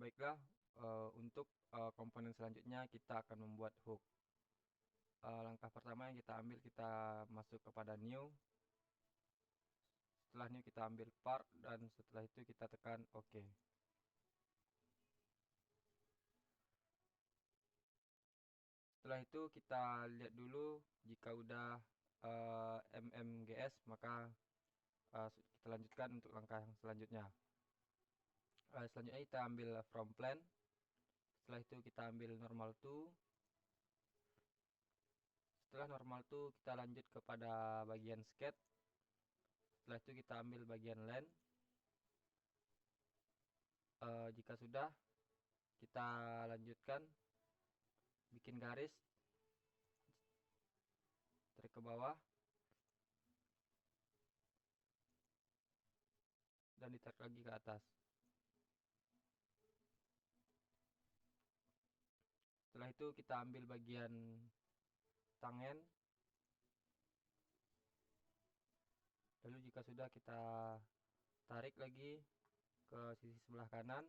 Baiklah, untuk komponen selanjutnya kita akan membuat hook. Langkah pertama yang kita ambil, kita masuk kepada new. Setelah new kita ambil part, dan setelah itu kita tekan OK. Setelah itu kita lihat dulu jika udah MMGS, maka kita lanjutkan untuk langkah yang selanjutnya. Selanjutnya kita ambil from plan. Setelah itu kita ambil normal to. Setelah normal to kita lanjut kepada bagian sketch. Setelah itu kita ambil bagian line. Jika sudah, kita lanjutkan bikin garis tarik ke bawah dan ditarik lagi ke atas. Setelah itu kita ambil bagian tangan, lalu jika sudah kita tarik lagi ke sisi sebelah kanan.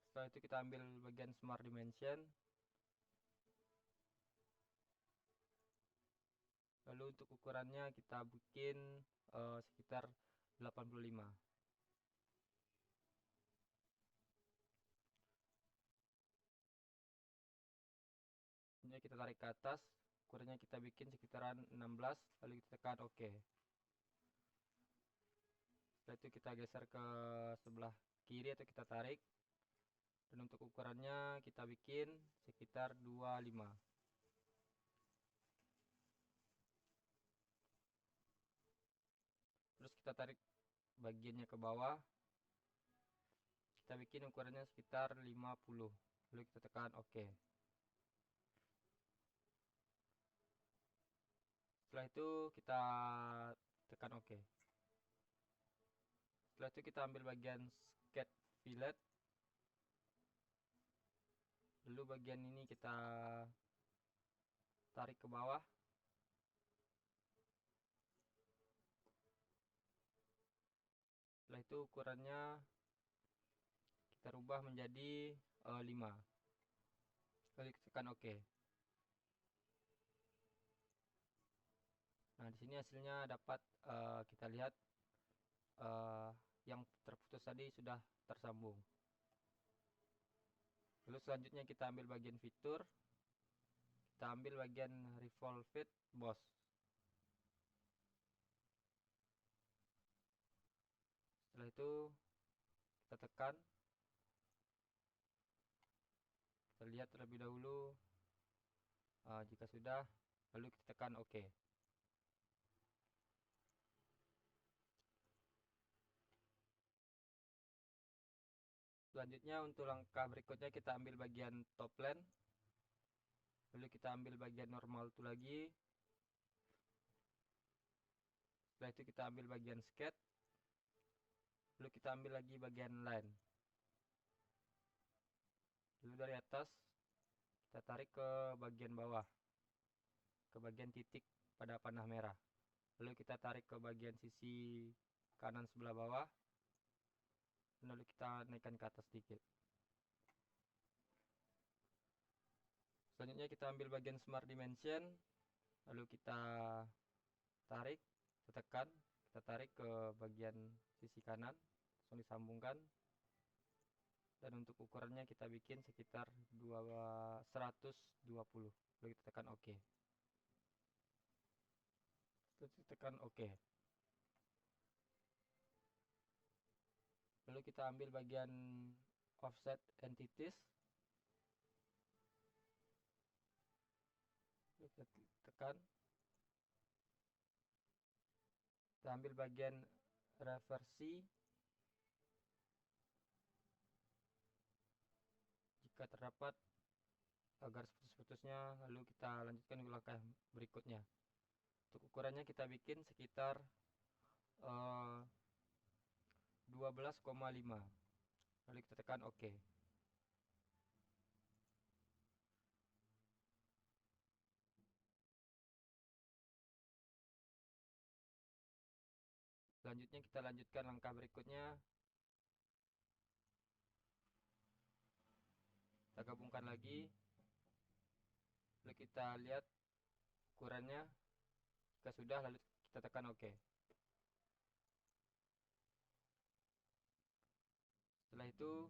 Setelah itu kita ambil bagian smart dimension, lalu untuk ukurannya kita bikin sekitar 85. Ini kita tarik ke atas, ukurannya kita bikin sekitaran 16, lalu kita tekan OK. Setelah itu kita geser ke sebelah kiri atau kita tarik, dan untuk ukurannya kita bikin sekitar 25. Terus kita tarik bagiannya ke bawah, kita bikin ukurannya sekitar 50, lalu kita tekan OK. Setelah itu kita tekan OK. Setelah itu kita ambil bagian sketch fillet, lalu bagian ini kita tarik ke bawah. Setelah itu ukurannya kita rubah menjadi 5, lalu kita tekan OK. Nah, di sini hasilnya dapat kita lihat yang terputus tadi sudah tersambung. Lalu selanjutnya kita ambil bagian fitur, kita ambil bagian revolve fit boss. Setelah itu kita tekan, kita lihat terlebih dahulu. Jika sudah, lalu kita tekan OK. Selanjutnya untuk langkah berikutnya kita ambil bagian top lane, lalu kita ambil bagian normal to lagi. Setelah itu kita ambil bagian sketch, lalu kita ambil lagi bagian line. Lalu dari atas kita tarik ke bagian bawah, ke bagian titik pada panah merah. Lalu kita tarik ke bagian sisi kanan sebelah bawah, lalu kita naikkan ke atas sedikit. Selanjutnya kita ambil bagian smart dimension, lalu kita tarik, kita tekan, kita tarik ke bagian sisi kanan, langsung disambungkan. Dan untuk ukurannya kita bikin sekitar 120, lalu kita tekan OK. Terus kita tekan OK. Lalu kita ambil bagian offset entities, lalu kita tekan. Kita ambil bagian reversi, jika terdapat garis putus-putusnya, lalu kita lanjutkan ke langkah berikutnya. Untuk ukurannya kita bikin sekitar 12,5, lalu kita tekan OK. Selanjutnya kita lanjutkan langkah berikutnya. kita gabungkan lagi, lalu kita lihat ukurannya. Jika sudah, lalu kita tekan OK. Setelah itu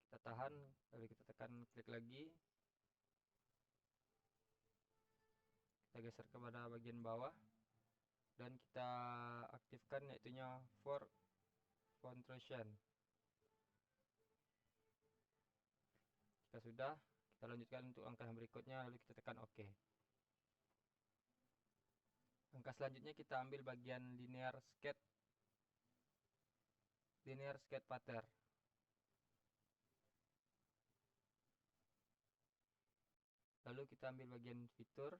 kita tahan, lalu kita tekan klik lagi, kita geser kepada bagian bawah dan kita aktifkan yaitunya for contraction. Jika sudah, kita lanjutkan untuk langkah yang berikutnya, lalu kita tekan OK. Langkah selanjutnya kita ambil bagian linear skate pattern. Lalu kita ambil bagian fitur.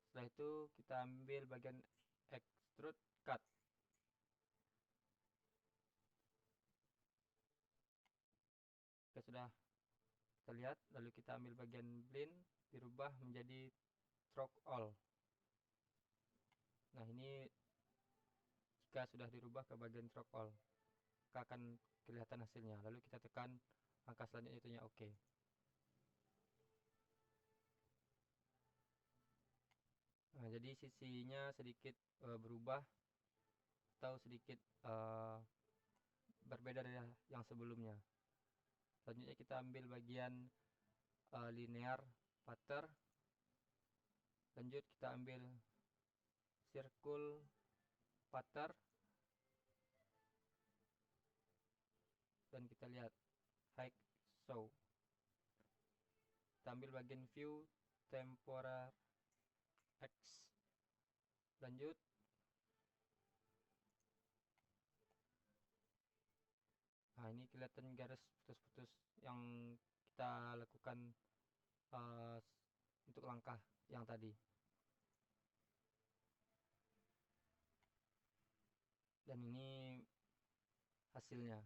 Setelah itu kita ambil bagian extrude cut. Jika sudah kita lihat, lalu kita ambil bagian blend, dirubah menjadi stroke all. Nah, ini jika sudah dirubah ke bagian stroke all, maka akan kelihatan hasilnya. Lalu kita tekan angka selanjutnya, itunya OK. Nah, jadi sisinya sedikit berubah atau sedikit berbeda dari yang sebelumnya. Selanjutnya kita ambil bagian linear pattern. Lanjut kita ambil circle pattern dan kita lihat height show. Kita ambil bagian view temporal X. Lanjut nah, ini kelihatan garis putus-putus yang kita lakukan untuk langkah yang tadi. Dan ini hasilnya.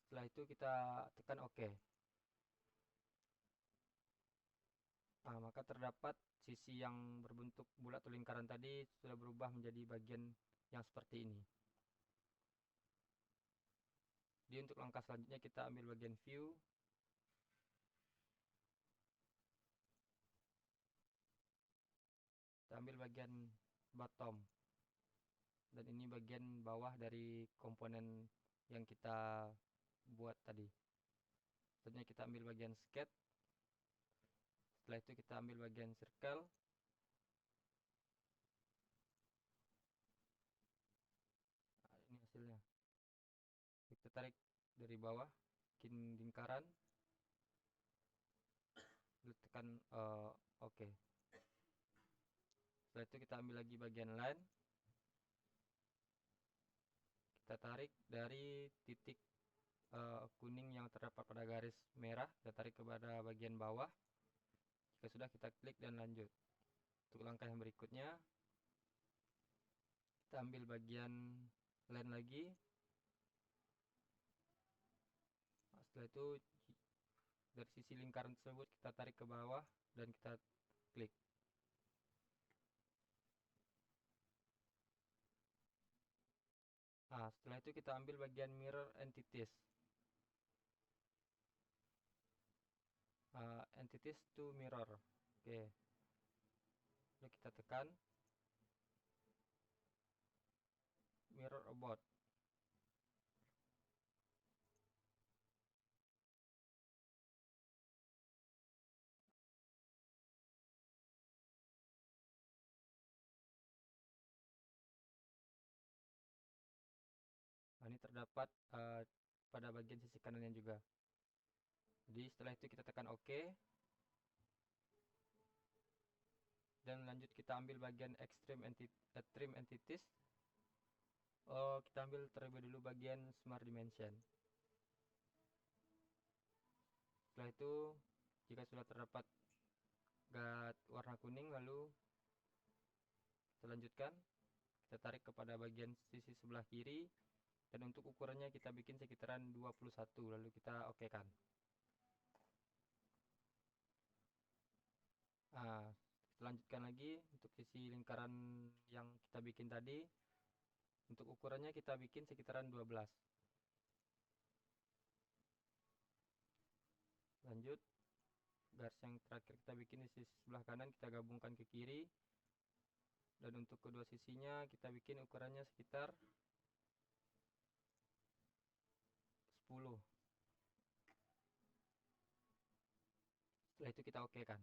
Setelah itu kita tekan OK. Nah, maka terdapat sisi yang berbentuk bulat atau lingkaran tadi sudah berubah menjadi bagian yang seperti ini. Jadi untuk langkah selanjutnya kita ambil bagian view. Kita ambil bagian bottom. Dan ini bagian bawah dari komponen yang kita buat tadi. Selanjutnya kita ambil bagian skate. Setelah itu kita ambil bagian circle. Nah, ini hasilnya. Kita tarik dari bawah, bikin lingkaran. Lalu tekan OK. Setelah itu kita ambil lagi bagian line. Kita tarik dari titik kuning yang terdapat pada garis merah, kita tarik kepada bagian bawah. Jika sudah, kita klik dan lanjut. Untuk langkah yang berikutnya, kita ambil bagian line lagi. Nah, setelah itu dari sisi lingkaran tersebut kita tarik ke bawah dan kita klik. Nah, setelah itu kita ambil bagian mirror entities. Entities to mirror. Oke. Lalu kita tekan mirror about. Nah, ini terdapat pada bagian sisi kanannya juga. Jadi setelah itu kita tekan OK. Dan lanjut kita ambil bagian extreme entities. Kita ambil terlebih dulu bagian smart dimension. Setelah itu jika sudah terdapat gat warna kuning, lalu kita lanjutkan. Kita tarik kepada bagian sisi sebelah kiri. Dan untuk ukurannya kita bikin sekitaran 21. Lalu kita OK kan. Nah, kita lanjutkan lagi untuk sisi lingkaran yang kita bikin tadi. Untuk ukurannya kita bikin sekitaran 12. Lanjut, garis yang terakhir kita bikin di sisi sebelah kanan kita gabungkan ke kiri, dan untuk kedua sisinya kita bikin ukurannya sekitar 10. Setelah itu kita oke kan.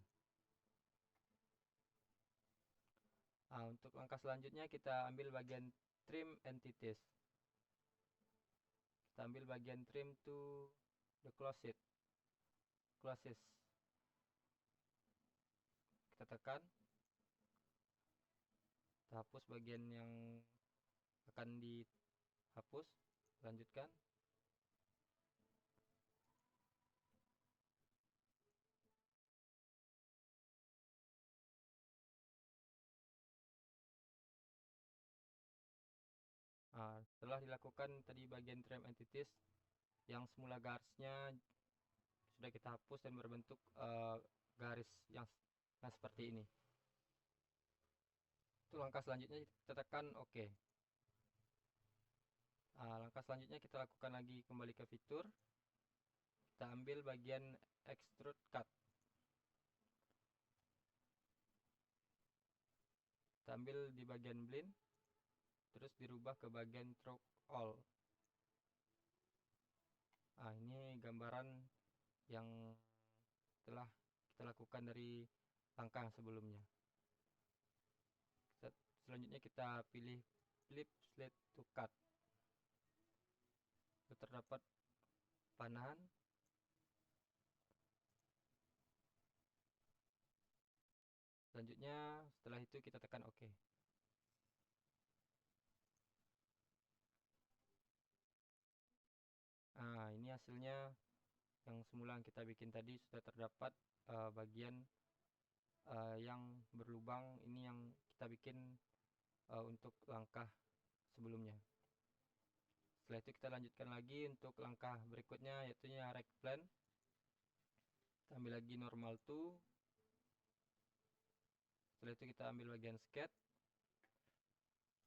Nah, untuk langkah selanjutnya kita ambil bagian trim entities. Kita ambil bagian trim to the closest. Kita tekan, kita hapus bagian yang akan dihapus, lanjutkan. Nah, setelah dilakukan tadi bagian trim entities, yang semula garisnya sudah kita hapus dan berbentuk garis yang seperti ini. Itu langkah selanjutnya kita tekan OK. Nah, langkah selanjutnya kita lakukan lagi kembali ke fitur. Kita ambil bagian extrude cut. Kita ambil di bagian blend, terus dirubah ke bagian stroke all. Nah, ini gambaran yang telah kita lakukan dari langkah sebelumnya. Selanjutnya kita pilih flip slate to cut. Terdapat panahan. Selanjutnya setelah itu kita tekan OK. Nah, ini hasilnya yang semula kita bikin tadi sudah terdapat bagian yang berlubang. Ini yang kita bikin untuk langkah sebelumnya. Setelah itu kita lanjutkan lagi untuk langkah berikutnya, yaitu rect plan. Kita ambil lagi normal to. Setelah itu kita ambil bagian sketch,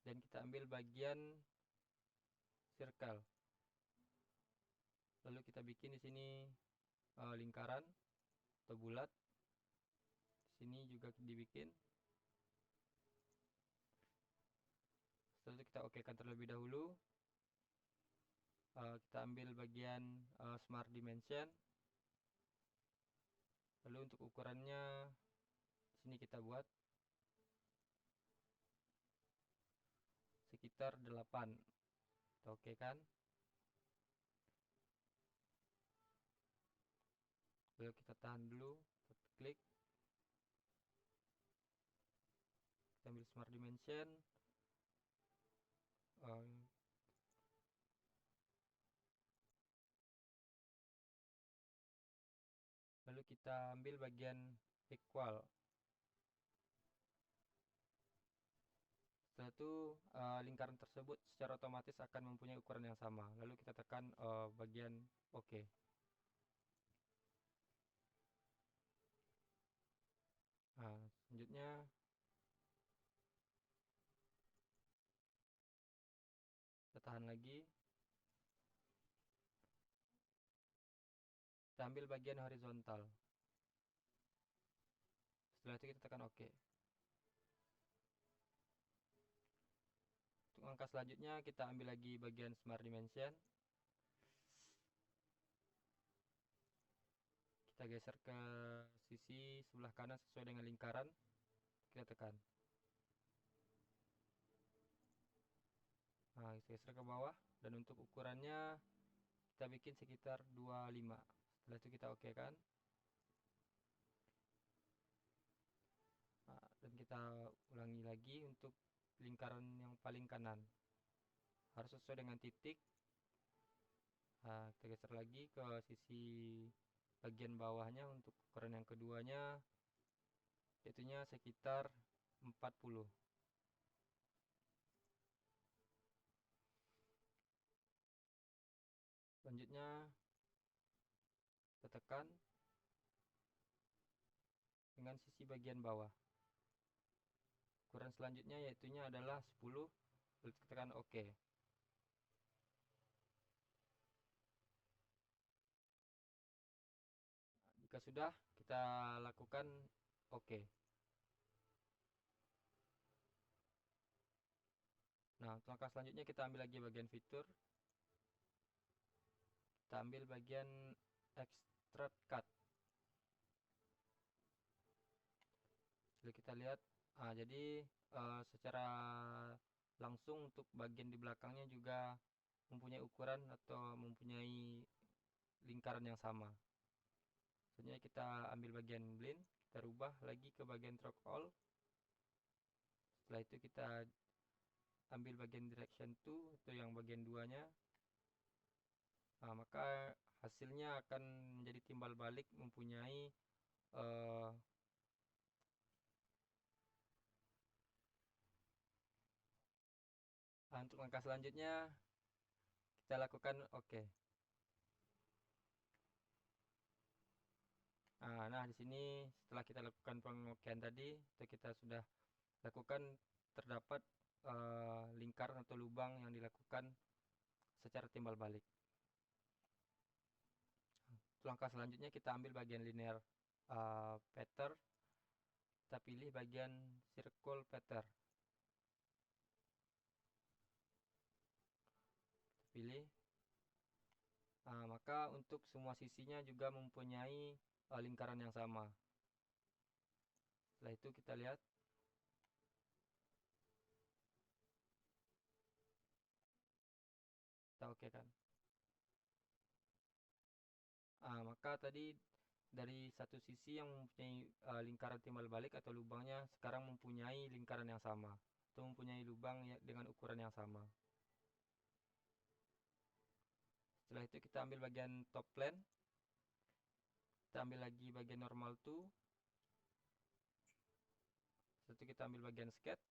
dan kita ambil bagian circle. Lalu kita bikin di sini lingkaran atau bulat. Di sini juga dibikin. Setelah itu kita okekan terlebih dahulu. Kita ambil bagian smart dimension. Lalu untuk ukurannya di sini kita buat sekitar 8. Kita okekan. Lalu kita tahan dulu, kita klik. Kita ambil smart dimension. Lalu kita ambil bagian equal. Setelah itu lingkaran tersebut secara otomatis akan mempunyai ukuran yang sama. Lalu kita tekan bagian OK. Nah, selanjutnya kita tahan lagi. Kita ambil bagian horizontal. Setelah itu kita tekan OK. Untuk angka selanjutnya kita ambil lagi bagian smart dimension. Kita geser ke sisi sebelah kanan sesuai dengan lingkaran. Kita tekan. Nah, kita geser ke bawah, dan untuk ukurannya kita bikin sekitar 25. Setelah itu kita OK kan. Nah, dan kita ulangi lagi untuk lingkaran yang paling kanan. Harus sesuai dengan titik. Nah, kita geser lagi ke sisi bagian bawahnya untuk ukuran yang keduanya, yaitunya sekitar 40. Selanjutnya kita tekan dengan sisi bagian bawah. Ukuran selanjutnya yaitunya adalah 10. lalu kita tekan OK. Jika sudah, kita lakukan OK. Nah, langkah selanjutnya kita ambil lagi bagian fitur. Kita ambil bagian extract cut. Lalu kita lihat, jadi secara langsung untuk bagian di belakangnya juga mempunyai ukuran atau mempunyai lingkaran yang sama. Selanjutnya kita ambil bagian blend, kita rubah lagi ke bagian stroke all. Setelah itu kita ambil bagian direction 2 atau yang bagian 2-nya. Maka hasilnya akan menjadi timbal balik mempunyai untuk langkah selanjutnya kita lakukan OK. Nah, di sini setelah kita lakukan pengokean tadi, itu kita sudah lakukan, terdapat lingkaran atau lubang yang dilakukan secara timbal balik. Langkah selanjutnya kita ambil bagian linear pattern, kita pilih bagian circle pattern, kita pilih. Maka untuk semua sisinya juga mempunyai lingkaran yang sama. Setelah itu kita lihat, kita oke kan. Maka tadi dari satu sisi yang mempunyai lingkaran timbal balik atau lubangnya sekarang mempunyai lingkaran yang sama atau mempunyai lubang dengan ukuran yang sama. Setelah itu kita ambil bagian top plane, kita ambil lagi bagian normal to. Setelah itu kita ambil bagian sketch.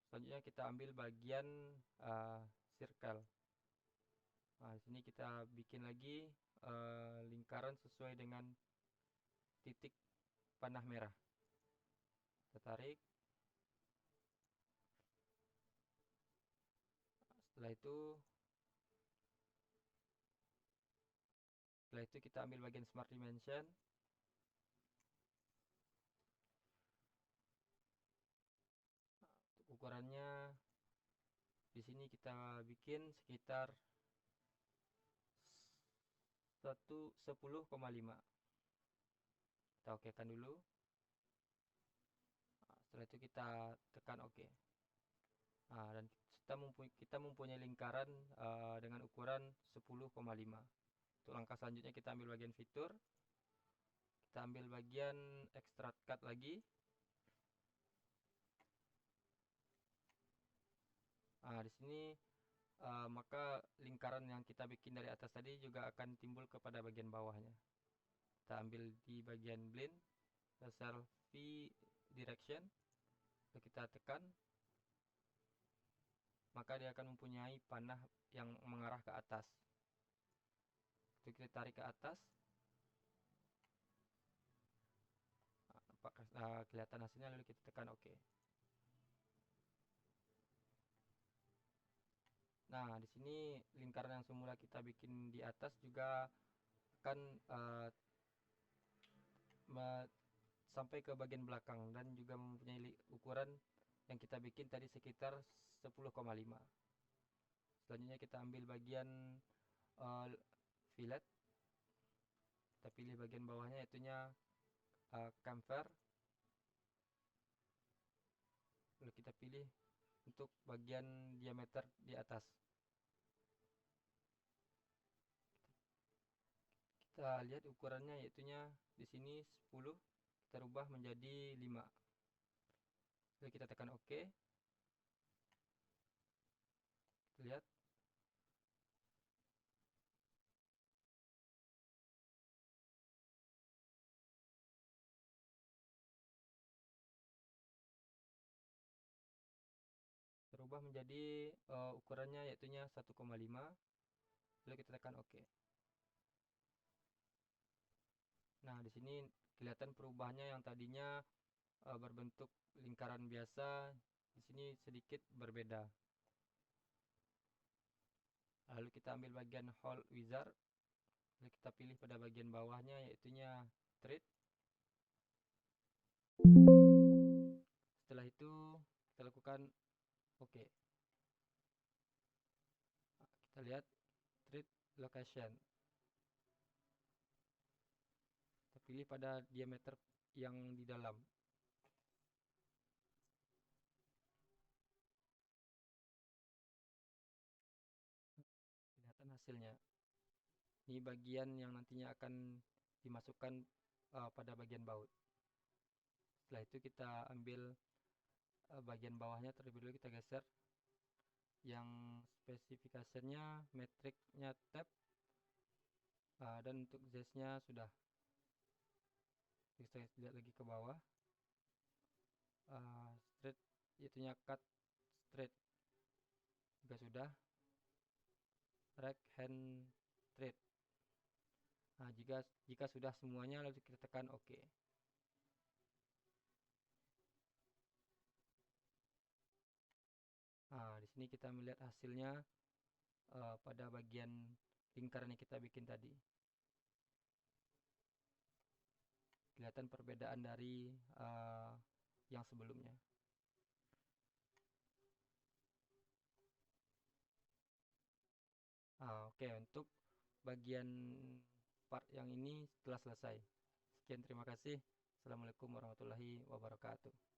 Selanjutnya kita ambil bagian circle. Di sini kita bikin lagi lingkaran sesuai dengan titik panah merah. Kita tarik. Setelah itu kita ambil bagian smart dimension. Untuk ukurannya di sini kita bikin sekitar 10,5. Kita okekan dulu. Setelah itu kita tekan OK. Dan kita mempunyai lingkaran dengan ukuran 10,5. Untuk langkah selanjutnya kita ambil bagian fitur, kita ambil bagian extract cut lagi. Di sini maka lingkaran yang kita bikin dari atas tadi juga akan timbul kepada bagian bawahnya. Kita ambil di bagian blend, selfie direction, lalu kita tekan, maka dia akan mempunyai panah yang mengarah ke atas. Itu kita tarik ke atas. Apakah kelihatan hasilnya, lalu kita tekan OK. Nah, di sini lingkaran yang semula kita bikin di atas juga akan sampai ke bagian belakang dan juga mempunyai ukuran yang kita bikin tadi sekitar 10,5. Selanjutnya kita ambil bagian fillet, kita pilih bagian bawahnya yaitunya chamfer, lalu kita pilih untuk bagian diameter di atas. Kita lihat ukurannya yaitunya di sini 10, kita rubah menjadi 5. Lalu kita tekan OK. Kita lihat. Terubah menjadi ukurannya yaitunya 1,5. Lalu kita tekan OK. Nah, di sini kelihatan perubahannya yang tadinya berbentuk lingkaran biasa Di sini sedikit berbeda. Lalu kita ambil bagian hole wizard, lalu kita pilih pada bagian bawahnya yaitunya thread. Setelah itu kita lakukan OK. Kita lihat thread location. Kita pilih pada diameter yang di dalam. Kelihatan hasilnya. Ini bagian yang nantinya akan dimasukkan pada bagian baut. Setelah itu kita ambil bagian bawahnya terlebih dahulu, kita geser. Yang spesifikasinya metriknya tab, dan untuk Z-nya sudah. Kita lihat lagi ke bawah. Straight itunya cut straight juga sudah. Right hand straight. Nah, jika sudah semuanya, lalu kita tekan OK. Nah, di sini kita melihat hasilnya pada bagian lingkaran yang kita bikin tadi. Kelihatan perbedaan dari yang sebelumnya. Oke, untuk bagian part yang ini telah selesai. Sekian, terima kasih. Assalamualaikum warahmatullahi wabarakatuh.